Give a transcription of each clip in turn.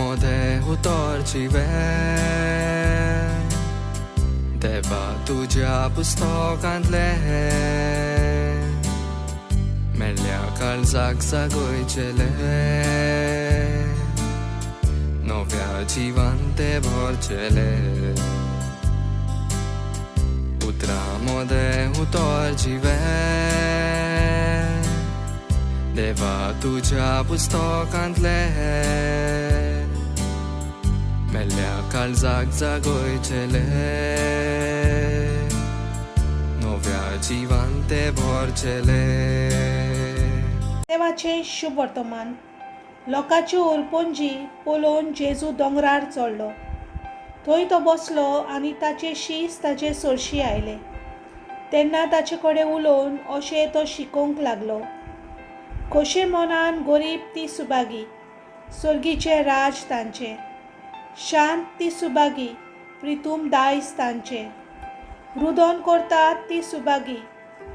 उतरामध्ये उतरची वेळ देवा तुझ्या पुस्तकांतले मेल्ल्या काळजाक जागोयचेले नव्या जिवन ते भरचेले उतरामध्ये उतरची वेळ देवा तुझ्या पुस्तकांतले मेल्ल्या काळजाक जागोयचेले नव्या जिवन ते भरचेले. देवाचे शुभ वर्तमान. लोकांची उरपणजी पळोवन जेजू दोंगरार चडलो. थंय तो बसलो आनी ताचे शीस ताचे सरशी आयले. तेन्ना ताचे कडेन उलोवन अशें तो शिकोवंक लागलो. खोशे मनान गरीब ती सुबागी, सर्गीचे राज तांचे. शांत ती सुबागी, प्रितूम दायज तांचे. रुदन करतात ती सुबागी,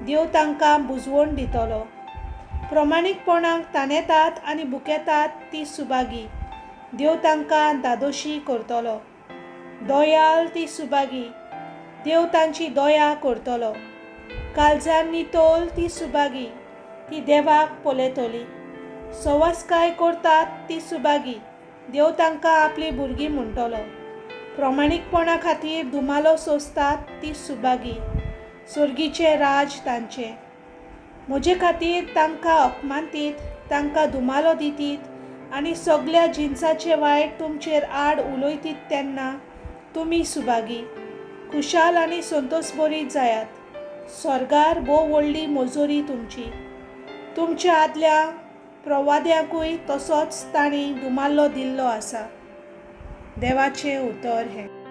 देव तांकां बुजवण दितलो. प्रमाणीकपणाक ताणेतात आनी बुकेतात ती सुबागी, देव तांकां दादोशी करतलो. दयाल ती सुबागी, देव तांची दया करतलो. काळजान नितोल ती सुबागी, ती देवाक पळयतली. सवासकाय करतात ती सुबागी, देव तांकां आपली भुरगीं म्हणटलो. प्रमाणीकपणा खातीर दुमालो सोंसतात ती सुबागी, सर्गीचे राज तांचे. म्हजे खातीर तांकां अपमानतीत, तांकां दुमालो दितीत आनी सगळ्या जिन्साचे वायट तुमचेर आड उलयतीत तेन्ना तुमी सुबागी, खुशाल आनी संतोशभरीत जायात. स्वर्गार भोव व्हडली मजोरी तुमची. तुमच्या आदल्या प्रवाद्यांकूय तसोच तांणी दुमालो दिल्लो आसा. देवाचें उतर हें.